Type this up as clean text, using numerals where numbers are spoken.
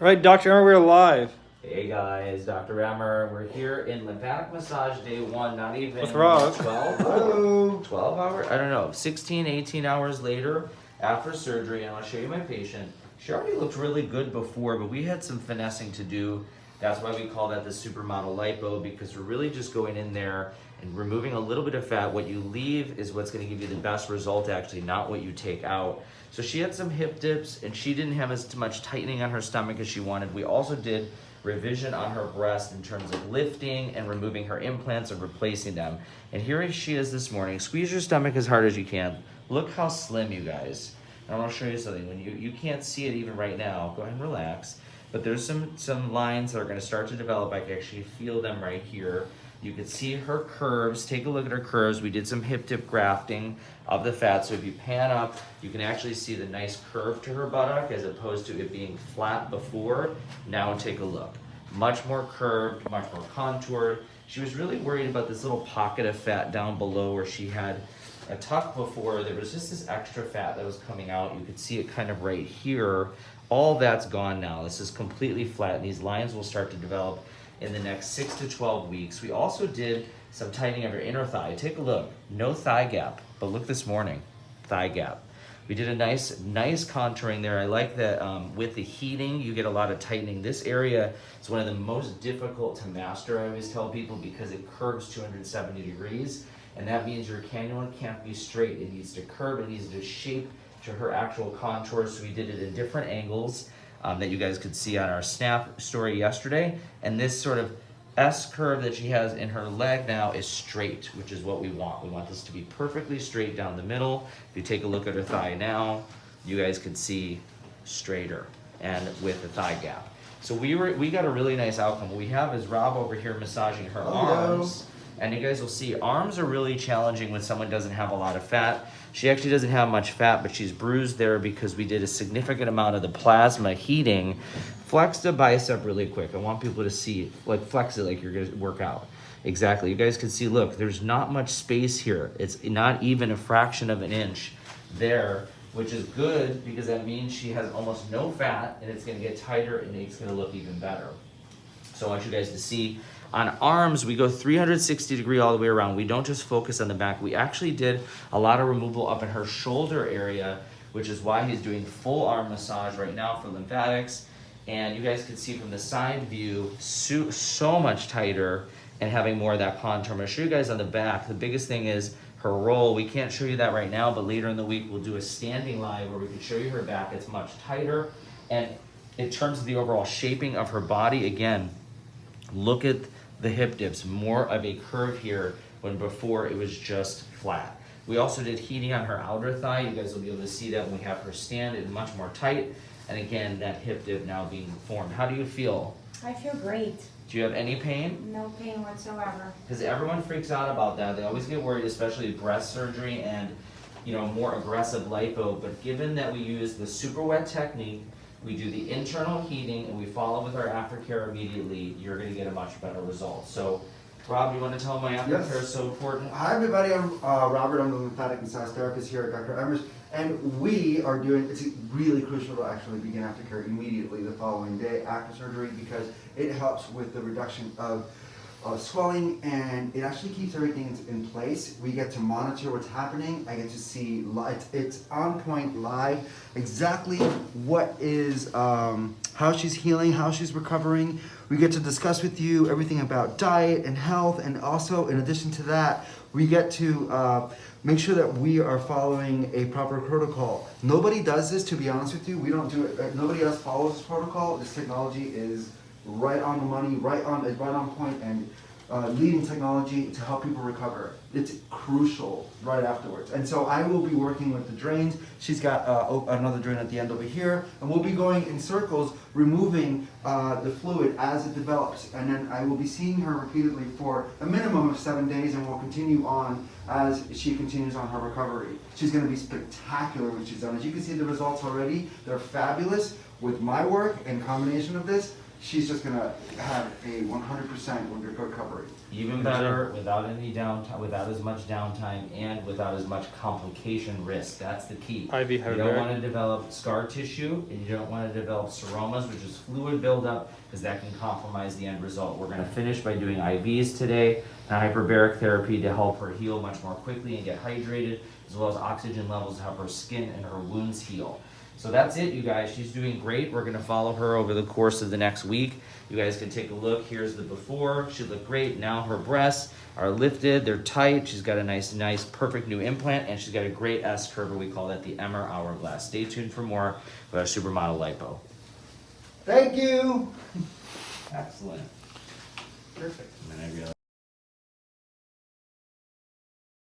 All right, Dr. Emer, we're live. Hey guys, Dr. Emer. We're here in lymphatic massage day 1, not even With Rob. 12 hours, I don't know, 16, 18 hours later after surgery. And I'll show you my patient. She already looked really good before, but we had some finessing to do. That's why we call that the supermodel lipo, because we're really just going in there and removing a little bit of fat. What you leave is what's going to give you the best result, actually, not what you take out. So she had some hip dips, and she didn't have as much tightening on her stomach as she wanted. We also did revision on her breast in terms of lifting and removing her implants and replacing them. And here she is this morning. Squeeze your stomach as hard as you can. Look how slim, you guys. And I want to show you something. When you can't see it even right now, go ahead and relax. But there's some lines that are going to start to develop. I can actually feel them right here. You can see her curves. Take a look at her curves. We did some hip dip grafting of the fat. So if you pan up, you can actually see the nice curve to her buttock as opposed to it being flat before. Now take a look. Much more curved, much more contoured. She was really worried about this little pocket of fat down below where she had a tuck before. There was just this extra fat that was coming out. You could see it kind of right here. All that's gone now. This is completely flat, and these lines will start to develop in the next 6 to 12 weeks. We also did some tightening of her inner thigh. Take a look. No thigh gap, but look this morning, thigh gap. We did a nice contouring there. I like that with the heating, you get a lot of tightening. This area is one of the most difficult to master, I always tell people, because it curves 270 degrees, and that means your cannula can't be straight. It needs to curve, it needs to shape to her actual contours. So we did it in different angles that you guys could see on our Snap story yesterday. And this sort of S curve that she has in her leg now is straight, which is what we want. We want this to be perfectly straight down the middle. If you take a look at her thigh now, you guys could see straighter and with the thigh gap. So we got a really nice outcome. What we have is Rob over here massaging her arms. And you guys will see arms are really challenging when someone doesn't have a lot of fat. She actually doesn't have much fat, but she's bruised there because we did a significant amount of the plasma heating. Flex the bicep really quick. I want people to see, like flex it like you're gonna work out. Exactly, you guys can see, look, there's not much space here. It's not even a fraction of an inch there, which is good because that means she has almost no fat, and it's gonna get tighter and it's gonna look even better. So I want you guys to see, on arms, we go 360 degree all the way around. We don't just focus on the back. We actually did a lot of removal up in her shoulder area, which is why he's doing full arm massage right now for lymphatics. And you guys can see from the side view, so much tighter and having more of that contour. I'm gonna show you guys on the back. The biggest thing is her roll. We can't show you that right now, but later in the week, we'll do a standing live where we can show you her back. It's much tighter. And in terms of the overall shaping of her body, again, look at the hip dips, more of a curve here when before it was just flat. We also did heating on her outer thigh. You guys will be able to see that when we have her stand. It's much more tight. And again, that hip dip now being formed. How do you feel? I feel great. Do you have any pain? No pain whatsoever. Because everyone freaks out about that. They always get worried, especially breast surgery and more aggressive lipo. But given that we use the super wet technique, we do the internal heating, and we follow with our aftercare immediately, you're going to get a much better result. So, Rob, you want to tell them why aftercare is so important? Hi, everybody. I'm Robert. I'm the lymphatic massage therapist here at Dr. Emer's. And we are doing, it's really crucial to actually begin aftercare immediately the following day after surgery because it helps with the reduction of swelling, and it actually keeps everything in place. We get to monitor what's happening. I get to see, it's on point live, exactly what is, how she's healing, how she's recovering. We get to discuss with you everything about diet and health, and also in addition to that, we get to make sure that we are following a proper protocol. Nobody does this, to be honest with you. We don't do it, nobody else follows this protocol. This technology is right on the money, right on point, and leading technology to help people recover. It's crucial right afterwards. And so I will be working with the drains. She's got another drain at the end over here, and we'll be going in circles, removing the fluid as it develops. And then I will be seeing her repeatedly for a minimum of 7 days, and we'll continue on as she continues on her recovery. She's gonna be spectacular when she's done. As you can see the results already, they're fabulous. With my work and combination of this, she's just gonna have a 100% recovery. Even better, without any downtime, without as much downtime, and without as much complication risk. That's the key. IV You don't hyperbaric. want to develop scar tissue, and you don't want to develop seromas, which is fluid buildup, because that can compromise the end result. We're going to finish by doing IVs today, and hyperbaric therapy to help her heal much more quickly and get hydrated, as well as oxygen levels to help her skin and her wounds heal. So that's it, you guys. She's doing great. We're going to follow her over the course of the next week. You guys can take a look. Here's the before. She looked great. Now her breasts are lifted. They're tight. She's got a nice, perfect new implant, and she's got a great S-curve, or we call that the Emer hourglass. Stay tuned for more with our supermodel lipo. Thank you. Excellent. Perfect. And then I realized